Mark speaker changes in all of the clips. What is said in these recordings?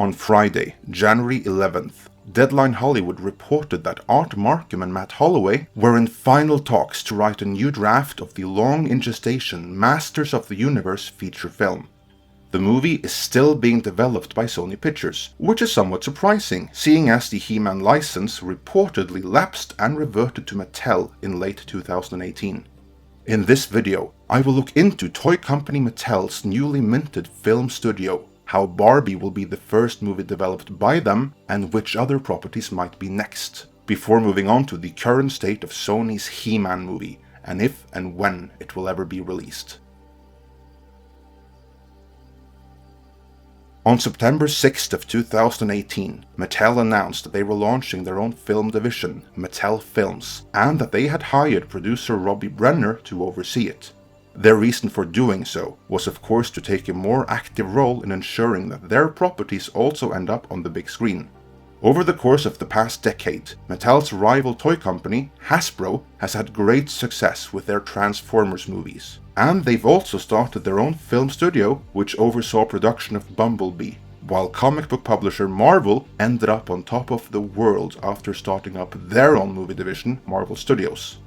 Speaker 1: On Friday, January 11th, Deadline Hollywood reported that Art Markham and Matt Holloway were in final talks to write a new draft of the long-in-gestation Masters of the Universe feature film. The movie is still being developed by Sony Pictures, which is somewhat surprising, seeing as the He-Man license reportedly lapsed and reverted to Mattel in late 2018. In this video, I will look into toy company Mattel's newly minted film studio, how Barbie will be the first movie developed by them, and which other properties might be next, before moving on to the current state of Sony's He-Man movie, and if and when it will ever be released. On September 6th of 2018, Mattel announced that they were launching their own film division, Mattel Films, and that they had hired producer Robbie Brenner to oversee it. Their reason for doing so was of course to take a more active role in ensuring that their properties also end up on the big screen. Over the course of the past decade, Mattel's rival toy company, Hasbro, has had great success with their Transformers movies. And they've also started their own film studio, which oversaw production of Bumblebee, while comic book publisher Marvel ended up on top of the world after starting up their own movie division, Marvel Studios.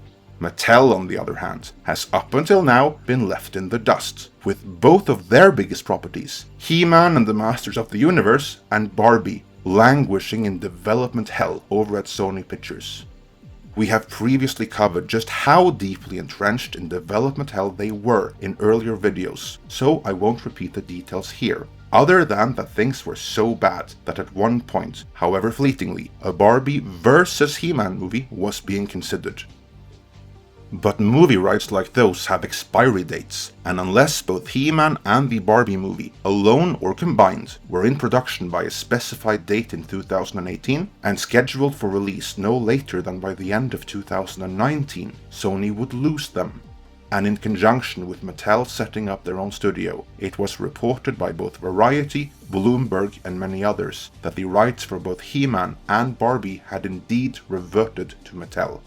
Speaker 1: Mattel, on the other hand, has up until now been left in the dust, with both of their biggest properties, He-Man and the Masters of the Universe and Barbie, languishing in development hell over at Sony Pictures. We have previously covered just how deeply entrenched in development hell they were in earlier videos, so I won't repeat the details here, other than that things were so bad that at one point, however fleetingly, a Barbie versus He-Man movie was being considered. But movie rights like those have expiry dates, and unless both He-Man and the Barbie movie, alone or combined, were in production by a specified date in 2018 and scheduled for release no later than by the end of 2019, Sony would lose them. And in conjunction with Mattel setting up their own studio, it was reported by both Variety, Bloomberg and many others that the rights for both He-Man and Barbie had indeed reverted to Mattel.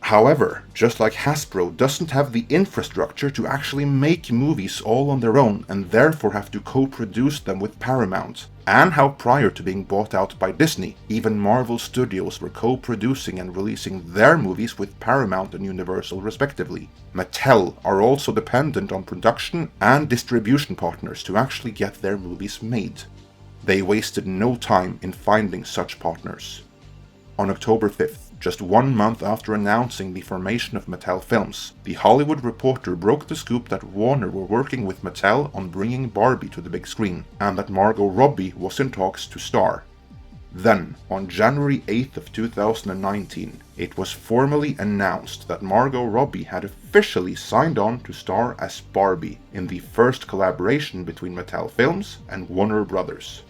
Speaker 1: However, just like Hasbro doesn't have the infrastructure to actually make movies all on their own and therefore have to co-produce them with Paramount, and how prior to being bought out by Disney, even Marvel Studios were co-producing and releasing their movies with Paramount and Universal respectively, Mattel are also dependent on production and distribution partners to actually get their movies made. They wasted no time in finding such partners. On October 5th, just 1 month after announcing the formation of Mattel Films, The Hollywood Reporter broke the scoop that Warner were working with Mattel on bringing Barbie to the big screen, and that Margot Robbie was in talks to star. Then, on January 8th of 2019, it was formally announced that Margot Robbie had officially signed on to star as Barbie in the first collaboration between Mattel Films and Warner Brothers.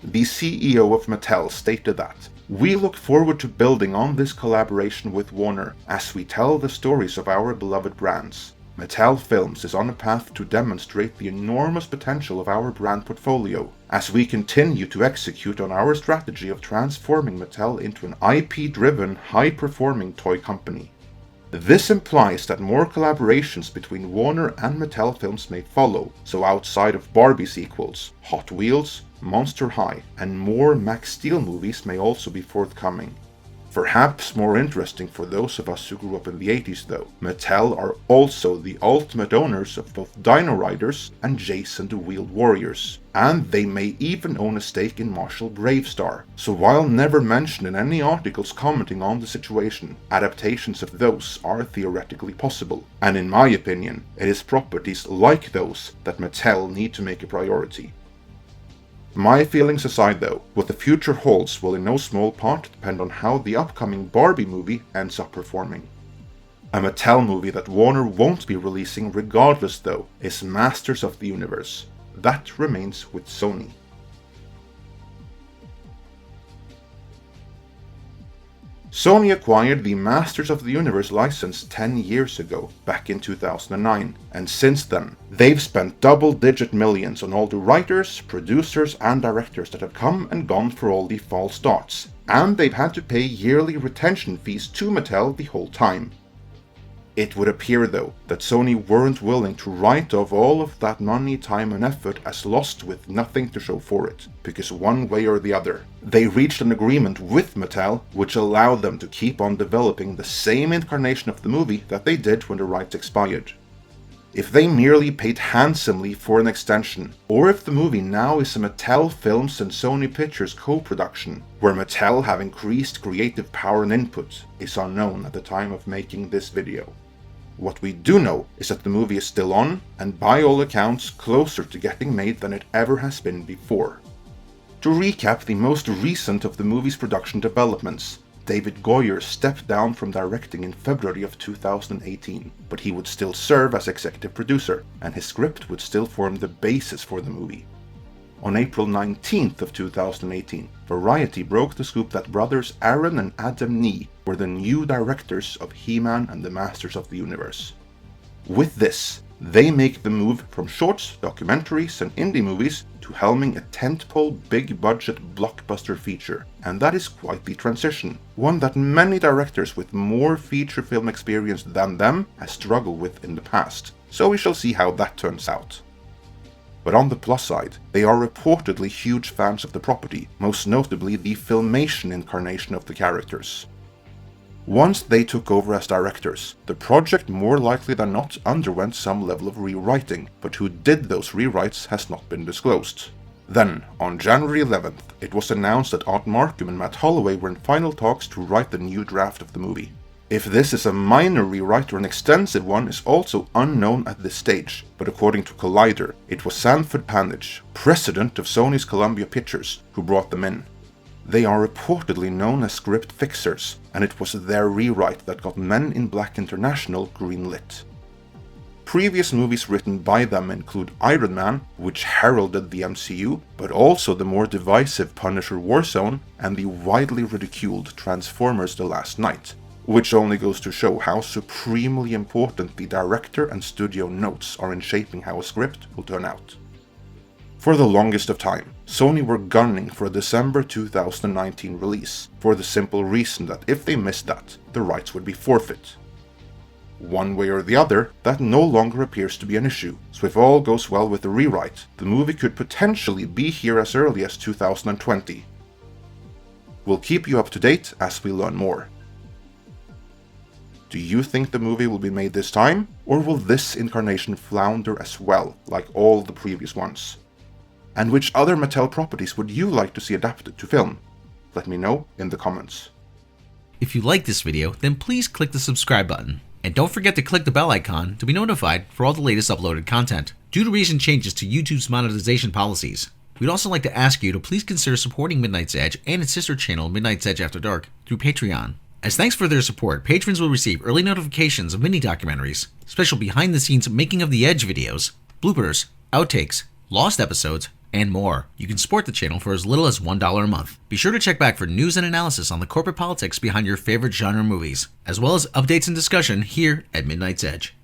Speaker 1: The CEO of Mattel stated that, "We look forward to building on this collaboration with Warner as we tell the stories of our beloved brands. Mattel Films is on a path to demonstrate the enormous potential of our brand portfolio as we continue to execute on our strategy of transforming Mattel into an IP-driven, high-performing toy company. This implies that more collaborations between Warner and Mattel Films may follow, so outside of Barbie sequels, Hot Wheels, Monster High, and more Max Steel movies may also be forthcoming. Perhaps more interesting for those of us who grew up in the 80s though, Mattel are also the ultimate owners of both Dino Riders and Jason the Wheeled Warriors, and they may even own a stake in Marshall Bravestar, so while never mentioned in any articles commenting on the situation, adaptations of those are theoretically possible, and in my opinion, it is properties like those that Mattel need to make a priority. My feelings aside though, what the future holds will in no small part depend on how the upcoming Barbie movie ends up performing. A Mattel movie that Warner won't be releasing regardless though is Masters of the Universe. That remains with Sony. Sony acquired the Masters of the Universe license 10 years ago, back in 2009, and since then, they've spent double-digit millions on all the writers, producers, and directors that have come and gone for all the false starts, and they've had to pay yearly retention fees to Mattel the whole time. It would appear though that Sony weren't willing to write off all of that money, time and effort as lost with nothing to show for it, because one way or the other, they reached an agreement with Mattel which allowed them to keep on developing the same incarnation of the movie that they did when the rights expired. If they merely paid handsomely for an extension, or if the movie now is a Mattel Films and Sony Pictures co-production, where Mattel have increased creative power and input, is unknown at the time of making this video. What we do know is that the movie is still on, and by all accounts closer to getting made than it ever has been before. To recap the most recent of the movie's production developments, David Goyer stepped down from directing in February of 2018, but he would still serve as executive producer, and his script would still form the basis for the movie. On April 19th of 2018, Variety broke the scoop that brothers Aaron and Adam Nee were the new directors of He-Man and the Masters of the Universe. With this, they make the move from shorts, documentaries and indie movies to helming a tentpole big-budget blockbuster feature, and that is quite the transition, one that many directors with more feature film experience than them has struggled with in the past, so we shall see how that turns out. But on the plus side, they are reportedly huge fans of the property, most notably the Filmation incarnation of the characters. Once they took over as directors, the project more likely than not underwent some level of rewriting, but who did those rewrites has not been disclosed. Then, on January 11th, it was announced that Art Markham and Matt Holloway were in final talks to write the new draft of the movie. If this is a minor rewrite or an extensive one is also unknown at this stage, but according to Collider, it was Sanford Panage, president of Sony's Columbia Pictures, who brought them in. They are reportedly known as script fixers, and it was their rewrite that got Men in Black International greenlit. Previous movies written by them include Iron Man, which heralded the MCU, but also the more divisive Punisher Warzone and the widely ridiculed Transformers The Last Knight, which only goes to show how supremely important the director and studio notes are in shaping how a script will turn out. For the longest of time, Sony were gunning for a December 2019 release, for the simple reason that if they missed that, the rights would be forfeit. One way or the other, that no longer appears to be an issue, so if all goes well with the rewrite, the movie could potentially be here as early as 2020. We'll keep you up to date as we learn more. Do you think the movie will be made this time, or will this incarnation flounder as well, like all the previous ones? And which other Mattel properties would you like to see adapted to film? Let me know in the comments.
Speaker 2: If you like this video, then please click the subscribe button. And don't forget to click the bell icon to be notified for all the latest uploaded content. Due to recent changes to YouTube's monetization policies, we'd also like to ask you to please consider supporting Midnight's Edge and its sister channel Midnight's Edge After Dark through Patreon. As thanks for their support, patrons will receive early notifications of mini-documentaries, special behind-the-scenes making of the Edge videos, bloopers, outtakes, lost episodes, and more. You can support the channel for as little as $1 a month. Be sure to check back for news and analysis on the corporate politics behind your favorite genre movies, as well as updates and discussion here at Midnight's Edge.